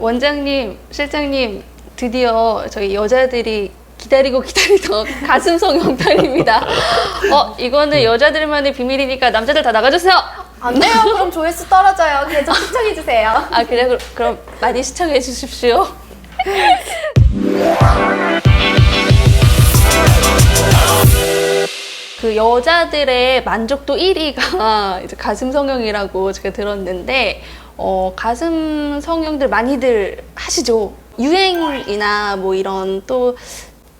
원장님, 실장님, 드디어 저희 여자들이 기다리고 기다리던 가슴 성형탈입니다. 이거는 여자들만의 비밀이니까 남자들 다 나가주세요. 안 돼요. 그럼 조회수 떨어져요. 계속 시청해주세요. 아 그래? 그럼 많이 시청해 주십시오. 그 여자들의 만족도 1위가 이제 가슴 성형이라고 제가 들었는데 가슴 성형들 많이들 하시죠? 유행이나 뭐 이런 또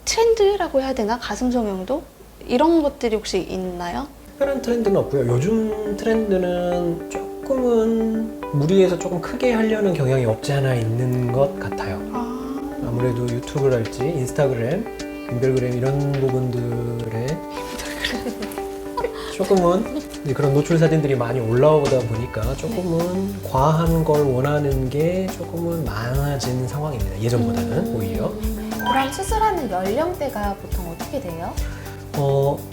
트렌드라고 해야 되나? 가슴 성형도? 이런 것들이 혹시 있나요? 특별한 트렌드는 없고요. 요즘 트렌드는 조금은 무리해서 조금 크게 하려는 경향이 없지 않아 있는 것 같아요. 아무래도 유튜브랄지 인스타그램, 인별그램 이런 부분들에 조금은 이제 그런 노출 사진들이 많이 올라오다 보니까 조금은 과한 걸 원하는 게 조금은 많아진 상황입니다. 예전보다는 오히려. 그럼 수술하는 연령대가 보통 어떻게 돼요?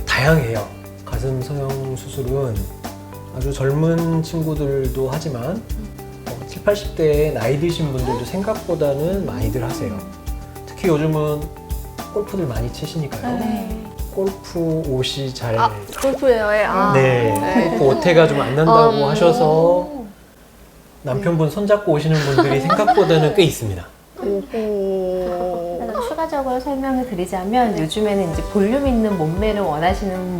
다양해요. 가슴 성형 수술은 아주 젊은 친구들도 하지만 7, 80대에 나이 드신 분들도 생각보다는 많이들 하세요. 특히 요즘은 골프들 많이 치시니까요. 네. 골프 옷이 잘 골프웨어에 네, 골프 옷태가 좀 안 난다고 하셔서 남편분 손잡고 오시는 분들이 생각보다는 꽤 있습니다. 하나 추가적으로 설명을 드리자면 요즘에는 이제 볼륨 있는 몸매를 원하시는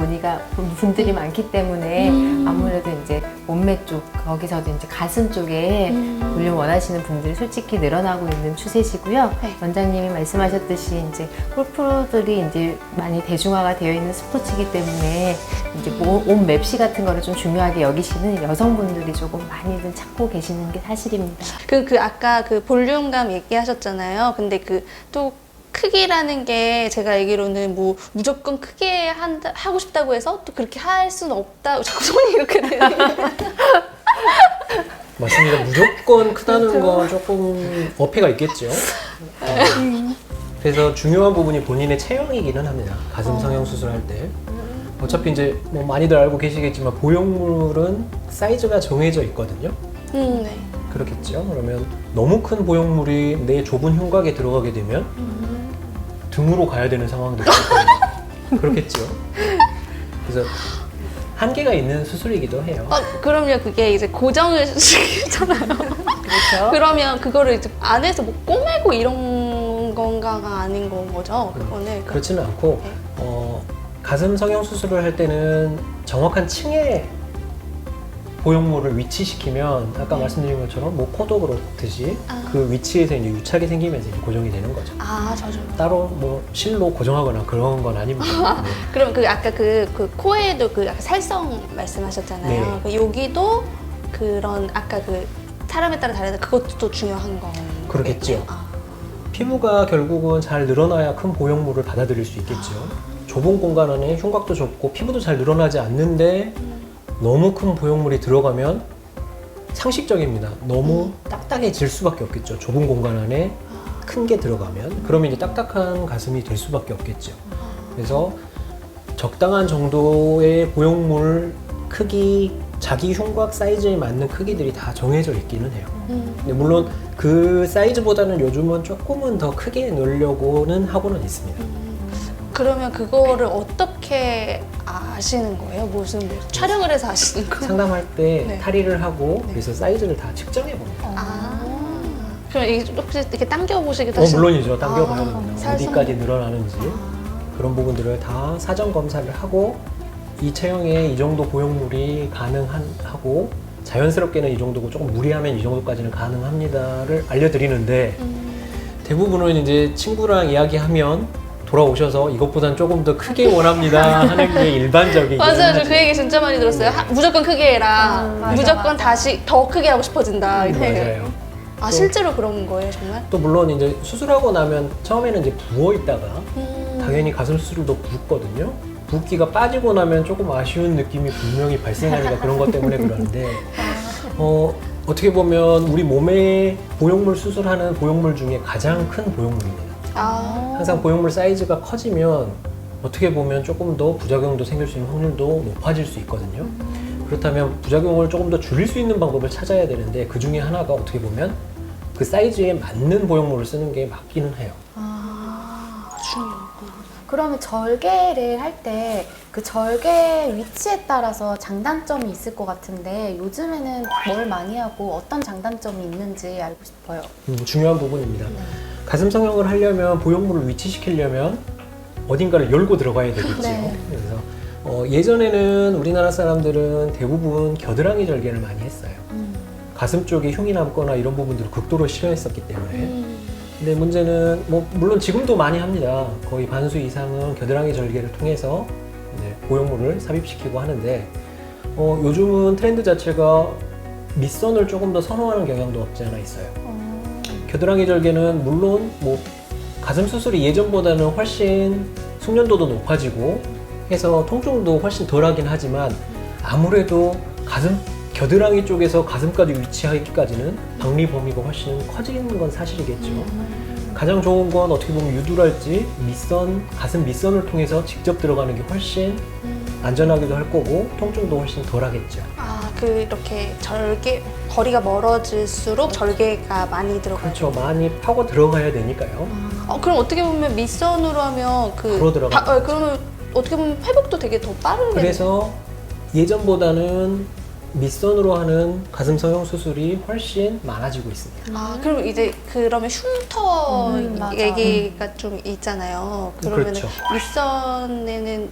분들이 많기 때문에 아무래도 이제 몸매 쪽 거기서도 이제 가슴 쪽에 볼륨 원하시는 분들이 솔직히 늘어나고 있는 추세시고요. 네. 원장님이 말씀하셨듯이 이제 골프들이 이제 많이 대중화가 되어 있는 스포츠이기 때문에 이제 옷 맵시 같은 거를 좀 중요하게 여기시는 여성분들이 조금 많이들 찾고 계시는 게 사실입니다. 아까 그 볼륨감 얘기하셨잖아요. 근데 또 크기라는 게 제가 알기로는 뭐 무조건 크게 하고 싶다고 해서 또 그렇게 할 수는 없다. 자꾸 손이 이렇게 되는. 맞습니다. 무조건 크다는 건 조금 어폐가 있겠죠. 그래서 중요한 부분이 본인의 체형이기는 합니다. 가슴 성형 수술할 때. 어차피 이제 뭐 많이들 알고 계시겠지만 보형물은 사이즈가 정해져 있거든요. 네. 그렇겠죠. 그러면 너무 큰 보형물이 내 좁은 흉곽에 들어가게 되면 등으로 가야 되는 상황도 있거든요. 그렇겠죠. 그래서 한계가 있는 수술이기도 해요. 그럼요. 그게 이제 고정을 시키잖아요. 그렇죠? 그러면 그거를 이제 안에서 뭐 꼬매고 이런 건가가 아닌 건 거죠. 그거는. 그렇지는 않고 가슴 성형 수술을 할 때는 정확한 층에 보형물을 위치시키면 아까 말씀드린 것처럼 뭐 코도 그렇듯이 그 위치에서 이제 유착이 생기면서 이제 고정이 되는 거죠. 저죠. 따로 뭐 실로 고정하거나 그런 건 아닙니다. 네. 그럼 아까 그 코에도 약간 살성 말씀하셨잖아요. 네. 여기도 그런 아까 사람에 따라 다른데 그것도 중요한 건 그렇겠죠. 피부가 결국은 잘 늘어나야 큰 보형물을 받아들일 수 있겠죠. 좁은 공간 안에 흉곽도 좁고 피부도 잘 늘어나지 않는데 너무 큰 보형물이 들어가면 상식적입니다. 너무 딱딱해질 수밖에 없겠죠. 좁은 공간 안에 큰 게 들어가면 그러면 이제 딱딱한 가슴이 될 수밖에 없겠죠. 그래서 적당한 정도의 보형물 크기, 자기 흉곽 사이즈에 맞는 크기들이 다 정해져 있기는 해요. 근데 물론 그 사이즈보다는 요즘은 조금은 더 크게 넣으려고는 하고는 있습니다. 그러면 그거를 어떻게 아시는 거예요? 무슨 촬영을 해서 아시는 거예요? 상담할 때 네. 탈의를 하고 그래서 사이즈를 다 측정해 봅니다. 그럼 이게 혹시 이렇게 당겨보시기도 하시나요? 물론이죠. 당겨봐야 됩니다. 살성. 어디까지 늘어나는지 그런 부분들을 다 사전 검사를 하고 이 체형에 이 정도 보형물이 가능하고 자연스럽게는 이 정도고 조금 무리하면 이 정도까지는 가능합니다를 알려드리는데 대부분은 이제 친구랑 이야기하면 돌아오셔서 이것보단 조금 더 크게 원합니다 하는 게 일반적이긴 맞아요. 저 하죠. 그 얘기 진짜 많이 들었어요. 무조건 크게 해라. 맞아, 무조건 다시 더 크게 하고 싶어진다. 이렇게. 맞아요. 실제로 그런 거예요, 정말? 또 물론 이제 수술하고 나면 처음에는 이제 부어 있다가 당연히 가슴 수술도 붓거든요. 붓기가 빠지고 나면 조금 아쉬운 느낌이 분명히 발생하니까 그런 것 때문에 그러는데 어떻게 보면 우리 몸에 보형물 수술하는 보형물 중에 가장 큰 보형물입니다. 항상 보형물 사이즈가 커지면 어떻게 보면 조금 더 부작용도 생길 수 있는 확률도 높아질 수 있거든요. 그렇다면 부작용을 조금 더 줄일 수 있는 방법을 찾아야 되는데 그 중에 하나가 어떻게 보면 그 사이즈에 맞는 보형물을 쓰는 게 맞기는 해요. 중요하구나. 그러면 절개를 할 때 그 절개 위치에 따라서 장단점이 있을 것 같은데 요즘에는 뭘 많이 하고 어떤 장단점이 있는지 알고 싶어요. 중요한 부분입니다. 네. 가슴 성형을 하려면 보형물을 위치시키려면 어딘가를 열고 들어가야 되겠죠. 네. 그래서 예전에는 우리나라 사람들은 대부분 겨드랑이 절개를 많이 했어요. 가슴 쪽에 흉이 남거나 이런 부분들을 극도로 싫어했었기 때문에. 근데 문제는 뭐 물론 지금도 많이 합니다. 거의 반수 이상은 겨드랑이 절개를 통해서 이제 보형물을 삽입시키고 하는데 요즘은 트렌드 자체가 밑선을 조금 더 선호하는 경향도 없지 않아 있어요. 겨드랑이 절개는 물론 뭐 가슴 수술이 예전보다는 훨씬 숙련도도 높아지고 해서 통증도 훨씬 덜하긴 하지만 아무래도 겨드랑이 쪽에서 가슴까지 위치하기까지는 박리 범위가 훨씬 커지는 건 사실이겠죠. 가장 좋은 건 어떻게 보면 유두랄지 가슴 밑선을 통해서 직접 들어가는 게 훨씬 안전하기도 할 거고 통증도 훨씬 덜 하겠죠. 이렇게 거리가 멀어질수록 절개가 많이 들어가요. 그렇죠. 많이 파고 들어가야 되니까요. 그럼 어떻게 보면 밑선으로 하면 바로 들어가죠. 그러면 어떻게 보면 회복도 되게 더 빠르게. 그래서 예전보다는 밑선으로 하는 가슴 성형 수술이 훨씬 많아지고 있습니다. 그럼 이제 그러면 흉터 맞아. 얘기가 좀 있잖아요. 그러면 그렇죠. 밑선에는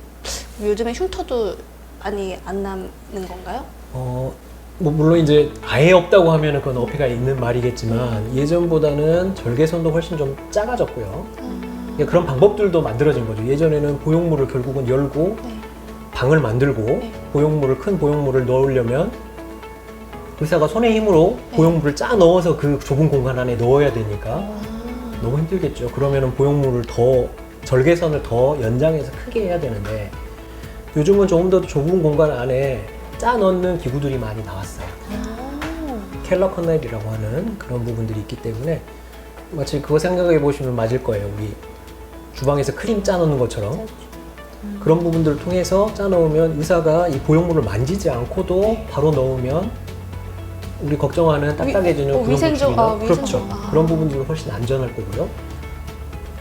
요즘에 흉터도 많이 안 남는 건가요? 뭐 물론 이제 아예 없다고 하면은 그건 어폐가 있는 말이겠지만 예전보다는 절개선도 훨씬 좀 작아졌고요. 그러니까 그런 방법들도 만들어진 거죠. 예전에는 보형물을 결국은 열고 방을 만들고 큰 보형물을 넣으려면 의사가 손의 힘으로 보형물을 짜 넣어서 그 좁은 공간 안에 넣어야 되니까 너무 힘들겠죠. 그러면은 절개선을 더 연장해서 크게 해야 되는데 요즘은 조금 더 좁은 공간 안에 짜 넣는 기구들이 많이 나왔어요. 켈러 커넬이라고 하는 그런 부분들이 있기 때문에 마치 그거 생각해 보시면 맞을 거예요. 우리 주방에서 크림 짜 넣는 것처럼 그런 부분들을 통해서 짜 넣으면 의사가 이 보형물을 만지지 않고도 바로 넣으면 우리 걱정하는 딱딱해지는 그런 부분이나 그렇죠. 그런 부분들은 훨씬 안전할 거고요.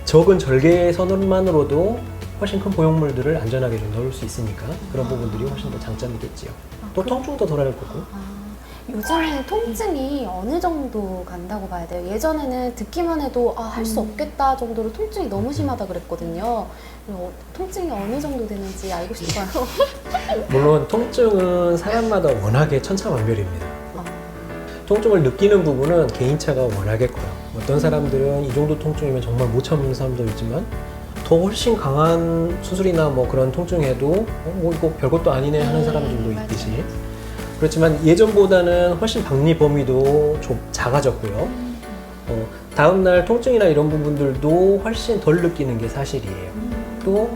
적은 절개선만으로도 훨씬 큰 보형물들을 안전하게 좀 넣을 수 있으니까 그런 부분들이 훨씬 더 장점이겠지요. 또 통증도 덜할 거고. 요즘에는 통증이 어느 정도 간다고 봐야 돼요? 예전에는 듣기만 해도 할 수 없겠다 정도로 통증이 너무 심하다 그랬거든요. 통증이 어느 정도 되는지 알고 싶어요. 물론 통증은 사람마다 워낙에 천차만별입니다. 통증을 느끼는 부분은 개인차가 워낙했고요. 어떤 사람들은 이 정도 통증이면 정말 못 참는 사람도 있지만 더 훨씬 강한 수술이나 뭐 그런 통증에도 이거 별것도 아니네 하는 사람들도 있듯이 그렇지만 예전보다는 훨씬 박리 범위도 좀 작아졌고요. 다음날 통증이나 이런 부분들도 훨씬 덜 느끼는 게 사실이에요. 또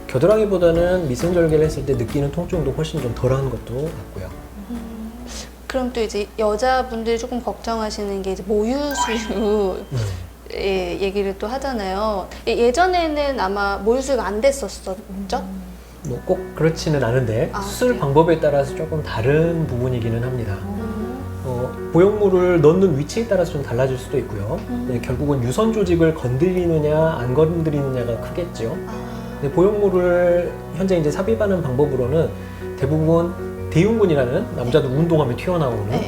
겨드랑이보다는 밑선 절개를 했을 때 느끼는 통증도 훨씬 좀 덜한 것도 같고요. 그럼 또 이제 여자분들이 조금 걱정하시는 게 이제 모유수유 얘기를 또 하잖아요. 예전에는 아마 모유수유가 안 됐었죠? 뭐 꼭 그렇지는 않은데 수술 그래요? 방법에 따라서 조금 다른 부분이기는 합니다. 보형물을 넣는 위치에 따라서 좀 달라질 수도 있고요. 네, 결국은 유선 조직을 건드리느냐 안 건드리느냐가 크겠죠. 근데 보형물을 현재 이제 삽입하는 방법으로는 대부분 대흉근이라는 남자도 운동하면 튀어나오는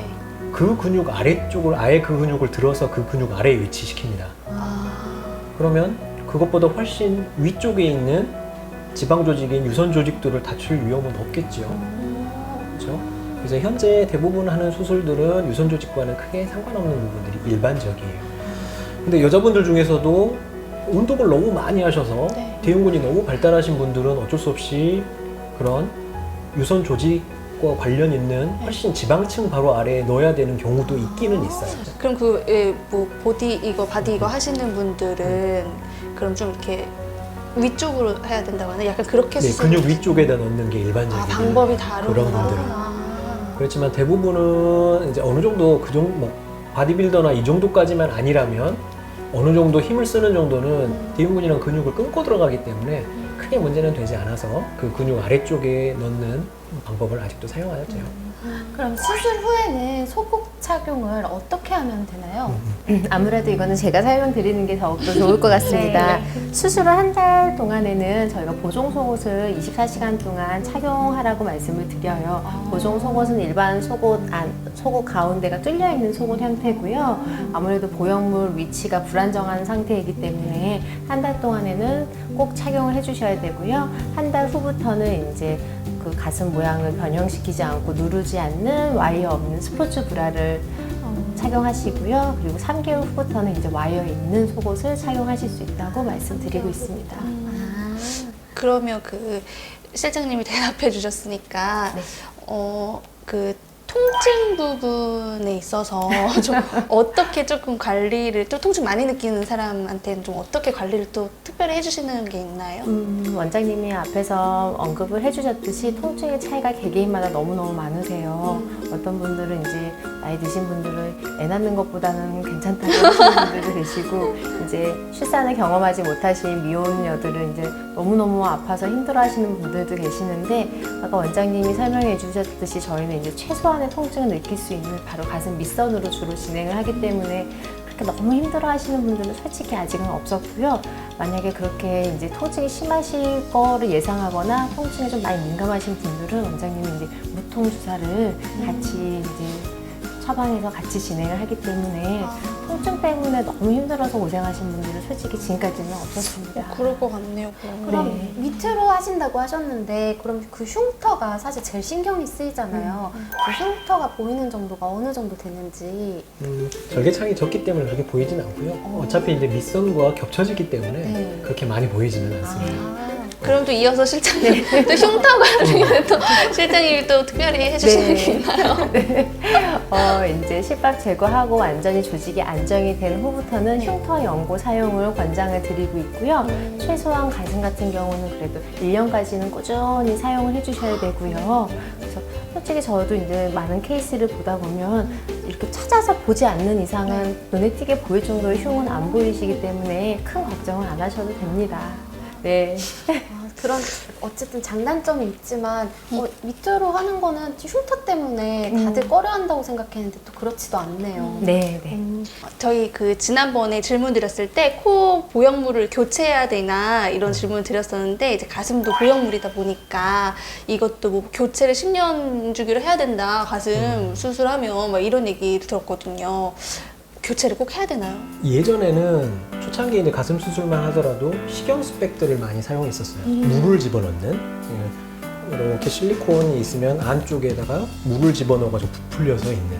그 근육 아래쪽을 아예 그 근육을 들어서 그 근육 아래에 위치시킵니다. 그러면 그것보다 훨씬 위쪽에 있는 지방 조직인 유선 조직들을 다칠 위험은 없겠죠. 그렇죠? 그래서 현재 대부분 하는 수술들은 유선 조직과는 크게 상관없는 부분들이 일반적이에요. 근데 여자분들 중에서도 운동을 너무 많이 하셔서 대흉근이 너무 발달하신 분들은 어쩔 수 없이 그런 유선 조직과 관련 있는 훨씬 지방층 바로 아래에 넣어야 되는 경우도 있기는 있어요. 그럼 바디 이거 하시는 분들은 그럼 좀 이렇게 위쪽으로 해야 된다고 하나? 약간 그렇게 네, 근육 위쪽에다 넣는 게 일반적인 방법이 다르구나. 그런 분들은. 그렇지만 대부분은 이제 어느 정도 바디빌더나 이 정도까지만 아니라면 어느 정도 힘을 쓰는 정도는 대흉근이랑 근육을 끊고 들어가기 때문에 크게 문제는 되지 않아서 그 근육 아래쪽에 넣는 방법을 아직도 사용하죠. 그럼 수술 후에는 속옷 착용을 어떻게 하면 되나요? 아무래도 이거는 제가 설명드리는 게 더욱더 좋을 것 같습니다. 수술 후 한 달 동안에는 저희가 보정 속옷을 24시간 동안 착용하라고 말씀을 드려요. 보정 속옷은 일반 속옷 가운데가 뚫려 있는 속옷 형태고요. 아무래도 보형물 위치가 불안정한 상태이기 때문에 한 달 동안에는 꼭 착용을 해주셔야 되고요. 한 달 후부터는 이제 그 가슴 모양을 변형시키지 않고 누르지 않는 와이어 없는 스포츠 브라를 착용하시고요. 그리고 3개월 후부터는 이제 와이어 있는 속옷을 착용하실 수 있다고 말씀드리고 있습니다. 그러면 그 실장님이 대답해 주셨으니까 네. 그 통증 부분에 있어서 좀 어떻게 조금 관리를 또 통증 많이 느끼는 사람한테는 좀 어떻게 관리를 또 특별히 해주시는 게 있나요? 원장님이 앞에서 언급을 해주셨듯이 통증의 차이가 개개인마다 너무너무 많으세요. 어떤 분들은 이제 나이 드신 분들은 애 낳는 것보다는 괜찮다고 하시는 분들도 계시고 이제 출산을 경험하지 못하신 미혼녀들은 이제 너무너무 아파서 힘들어하시는 분들도 계시는데 아까 원장님이 설명해 주셨듯이 저희는 이제 최소한의 통증을 느낄 수 있는 바로 가슴 밑선으로 주로 진행을 하기 때문에 그렇게 너무 힘들어하시는 분들은 솔직히 아직은 없었고요. 만약에 그렇게 이제 통증이 심하실 거를 예상하거나 통증에 좀 많이 민감하신 분들은 원장님이 이제 무통 주사를 같이 이제 처방해서 같이 진행을 하기 때문에 통증 때문에 너무 힘들어서 고생하신 분들은 솔직히 지금까지는 없었습니다. 그럴 것 같네요. 그럼 네. 밑으로 하신다고 하셨는데 그럼 그 흉터가 사실 제일 신경이 쓰이잖아요. 그 흉터가 보이는 정도가 어느 정도 되는지. 절개창이 적기 때문에 그렇게 보이진 않고요. 어차피 이제 밑선과 겹쳐지기 때문에 네. 그렇게 많이 보이지는 않습니다. 그럼 또 이어서 실장님 또 흉터 관리는 또 실장님이 또 특별히 해주시는 게 있나요? 이제 실밥 제거하고 완전히 조직이 안정이 된 후부터는 흉터 연고 사용을 권장을 드리고 있고요. 최소한 가슴 같은 경우는 그래도 1년까지는 꾸준히 사용을 해주셔야 되고요. 그래서 솔직히 저도 이제 많은 케이스를 보다 보면 이렇게 찾아서 보지 않는 이상은 눈에 띄게 보일 정도의 흉은 안 보이시기 때문에 큰 걱정은 안 하셔도 됩니다. 네. 그런 어쨌든 장단점이 있지만 밑으로 하는 거는 흉터 때문에 다들 꺼려한다고 생각했는데 또 그렇지도 않네요. 네, 네. 저희 그 지난번에 질문 드렸을 때 코 보형물을 교체해야 되나 이런 질문 드렸었는데 이제 가슴도 보형물이다 보니까 이것도 뭐 교체를 10년 주기로 해야 된다 가슴 수술하면 막 이런 얘기 들었거든요. 교체를 꼭 해야 되나요? 예전에는 초창기에 이제 가슴 수술만 하더라도 식용 스펙들을 많이 사용했었어요. 물을 집어넣는 이렇게 실리콘이 있으면 안쪽에다가 물을 집어넣어가지고 부풀려서 있는.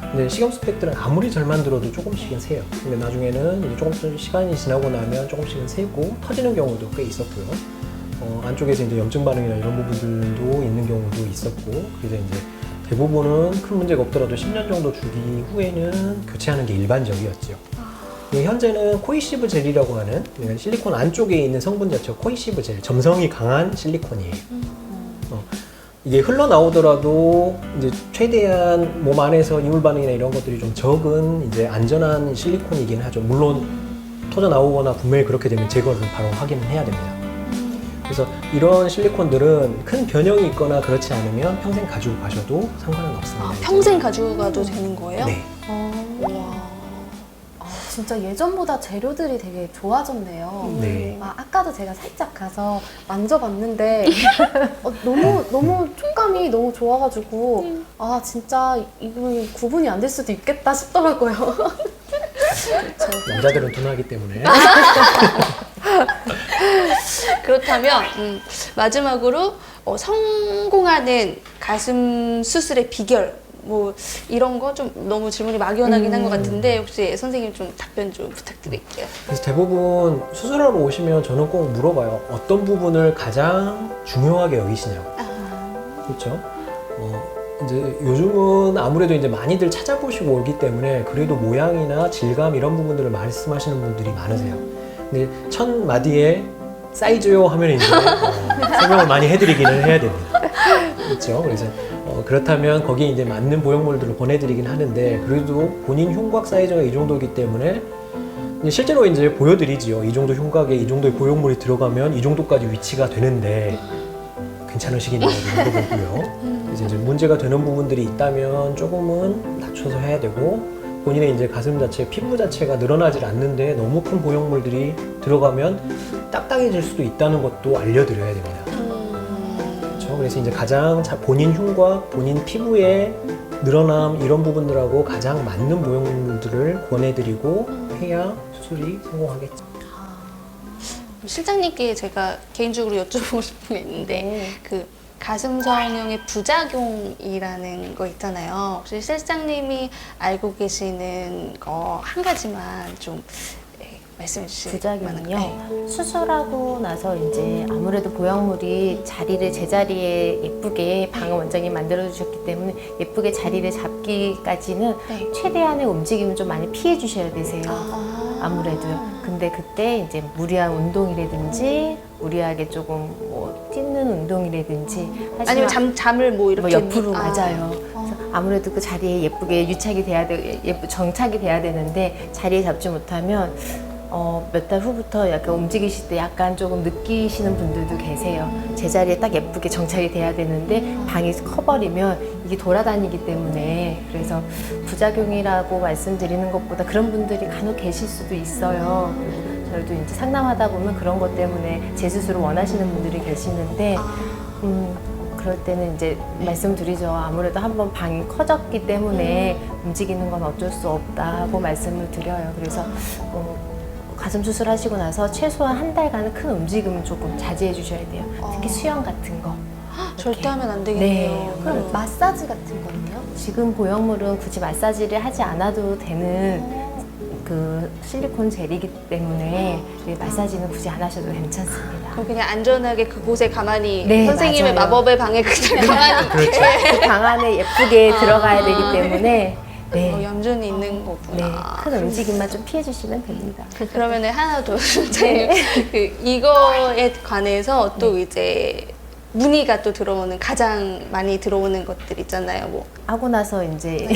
근데 식용 스펙들은 아무리 잘 만들어도 조금씩은 새요. 근데 나중에는 이제 조금 시간이 지나고 나면 조금씩은 새고 터지는 경우도 꽤 있었고요. 안쪽에서 이제 염증 반응이나 이런 부분들도 있는 경우도 있었고, 그래서 이제 대부분은 큰 문제가 없더라도 10년 정도 주기 후에는 교체하는 게 일반적이었죠. 현재는 코이시브 젤이라고 하는 실리콘 안쪽에 있는 성분 자체가 코이시브 젤, 점성이 강한 실리콘이에요. 이게 흘러나오더라도 이제 최대한 몸 안에서 이물 반응이나 이런 것들이 좀 적은 이제 안전한 실리콘이긴 하죠. 물론 터져 나오거나 분명히 그렇게 되면 제거를 바로 확인을 해야 됩니다. 그래서 이런 실리콘들은 큰 변형이 있거나 그렇지 않으면 평생 가지고 가셔도 상관은 없습니다. 평생 가지고 가도 되는 거예요? 네. 진짜 예전보다 재료들이 되게 좋아졌네요. 네. 아까도 제가 살짝 가서 만져봤는데 너무 촉감이 너무 좋아가지고 진짜 이거 구분이 안 될 수도 있겠다 싶더라고요. 남자들은 둔하기 때문에. 그렇다면 마지막으로 성공하는 가슴 수술의 비결 뭐 이런 거 좀 너무 질문이 막연하긴 한 것 같은데 혹시 선생님 좀 답변 좀 부탁드릴게요. 그래서 대부분 수술하러 오시면 저는 꼭 물어봐요. 어떤 부분을 가장 중요하게 여기시냐고. 그렇죠? 이제 요즘은 아무래도 이제 많이들 찾아보시고 오기 때문에 그래도 모양이나 질감 이런 부분들을 말씀하시는 분들이 많으세요. 근데 첫 마디에 사이즈요 하면 이제 설명을 많이 해드리기는 해야 됩니다. 그렇죠? 그래서 그렇다면 거기에 이제 맞는 보형물들을 보내드리긴 하는데 그래도 본인 흉곽 사이즈가 이 정도이기 때문에 실제로 이제 보여드리지요. 이 정도 흉곽에 이 정도의 보형물이 들어가면 이 정도까지 위치가 되는데 괜찮으시겠냐고 물어보고요. 그래서 이제 문제가 되는 부분들이 있다면 조금은 낮춰서 해야 되고, 본인의 이제 가슴 자체, 피부 자체가 늘어나질 않는데 너무 큰 보형물들이 들어가면 딱딱해질 수도 있다는 것도 알려드려야 됩니다. 그렇죠? 그래서 이제 가장 본인 흉과 본인 피부의 늘어남 이런 부분들하고 가장 맞는 보형물들을 권해드리고 해야 수술이 성공하겠죠. 실장님께 제가 개인적으로 여쭤보고 싶은 게 있는데 네. 그 가슴 성형의 부작용이라는 거 있잖아요. 혹시 실장님이 알고 계시는 거 한 가지만 좀 말씀해 주실 부작용은요. 만한가요? 수술하고 나서 이제 아무래도 보형물이 자리를 제자리에 예쁘게 방금 원장님 만들어 주셨기 때문에 예쁘게 자리를 잡기까지는 네. 최대한의 움직임을 좀 많이 피해 주셔야 되세요. 아무래도요. 근데 그때 이제 무리한 운동이라든지 무리하게 조금 뭐 뛰는 운동이라든지 아니면 잠을 뭐 이렇게 옆으로 맞아요. 그래서 아무래도 그 자리에 예쁘게 유착이 돼야 정착이 돼야 되는데 자리에 잡지 못하면 몇 달 후부터 약간 움직이실 때 약간 조금 느끼시는 분들도 계세요. 제자리에 딱 예쁘게 정착이 돼야 되는데 방이 커버리면 이게 돌아다니기 때문에 그래서 부작용이라고 말씀드리는 것보다 그런 분들이 간혹 계실 수도 있어요. 그리고 저희도 이제 상담하다 보면 그런 것 때문에 재수술을 원하시는 분들이 계시는데 그럴 때는 이제 말씀드리죠. 아무래도 한번 방이 커졌기 때문에 움직이는 건 어쩔 수 없다고 말씀을 드려요. 그래서 가슴 수술하시고 나서 최소한 한 달간은 큰 움직임을 조금 자제해 주셔야 돼요. 특히 수영 같은 거. 절대 이렇게. 하면 안 되겠네요. 네. 그럼 마사지 같은 거는요? 지금 보형물은 굳이 마사지를 하지 않아도 되는 그 실리콘 젤이기 때문에 마사지는 굳이 안 하셔도 괜찮습니다. 그럼 그냥 안전하게 그곳에 가만히 네, 선생님의 맞아요. 마법의 방에 그냥 가만히 그렇죠. 그 방 안에 예쁘게 들어가야 되기 때문에 네. 얌전히 있는 네, 거구나. 큰 움직임만 좀 피해 주시면 됩니다. 그러면 하나 더 실장님 그 이거에 관해서 또 이제 문의가 또 들어오는 가장 많이 들어오는 것들 있잖아요. 뭐 하고 나서 이제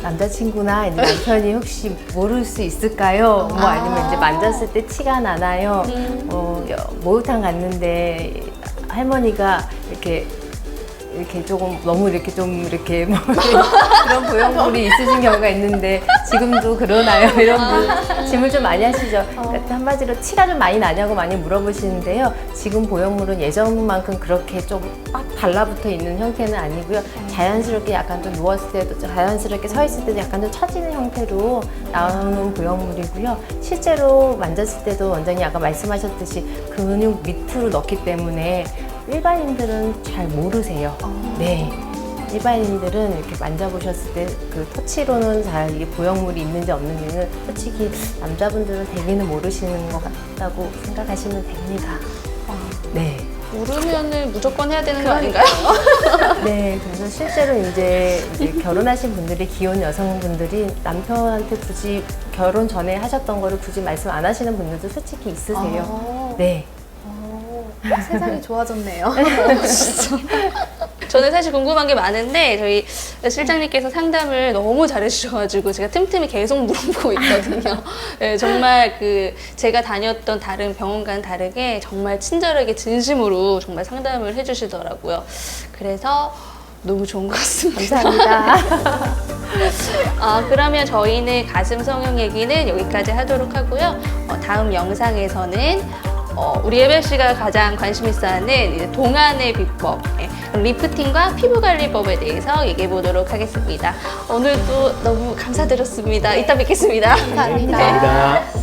남자친구나 이제 남편이 혹시 모를 수 있을까요? 뭐 아니면 이제 만졌을 때 티가 나나요? 목욕탕 갔는데 할머니가 이렇게 조금 너무 이렇게 좀 이렇게 뭐 그런 보형물이 있으신 경우가 있는데 지금도 그러나요? 이런 질문 좀 많이 하시죠. 그러니까 한마디로 티가 좀 많이 나냐고 많이 물어보시는데요. 지금 보형물은 예전만큼 그렇게 좀 빡 달라붙어 있는 형태는 아니고요. 자연스럽게 약간 좀 누웠을 때도 자연스럽게 서 있을 때도 약간 좀 처지는 형태로 나오는 보형물이고요. 실제로 만졌을 때도 원장님 아까 말씀하셨듯이 근육 밑으로 넣기 때문에 일반인들은 잘 모르세요. 네. 일반인들은 이렇게 만져보셨을 때 그 터치로는 잘 이게 보형물이 있는지 없는지는 솔직히 남자분들은 대개는 모르시는 것 같다고 생각하시면 됩니다. 네. 모르면은 무조건 해야 되는 거 아닌가요? 네. 그래서 실제로 이제 결혼하신 분들이 기혼 여성분들이 남편한테 굳이 결혼 전에 하셨던 거를 굳이 말씀 안 하시는 분들도 솔직히 있으세요. 네. 세상이 좋아졌네요. 저는 사실 궁금한 게 많은데 저희 실장님께서 상담을 너무 잘해주셔가지고 제가 틈틈이 계속 물어보고 있거든요. 네, 정말 그 제가 다녔던 다른 병원과는 다르게 정말 친절하게 진심으로 정말 상담을 해주시더라고요. 그래서 너무 좋은 것 같습니다. 감사합니다. 그러면 저희는 가슴 성형 얘기는 여기까지 하도록 하고요. 다음 영상에서는 우리 예별 씨가 가장 관심 있어하는 이제 동안의 비법, 리프팅과 피부관리법에 대해서 얘기해 보도록 하겠습니다. 오늘도 너무 감사드렸습니다. 이따 뵙겠습니다. 감사합니다. 감사합니다.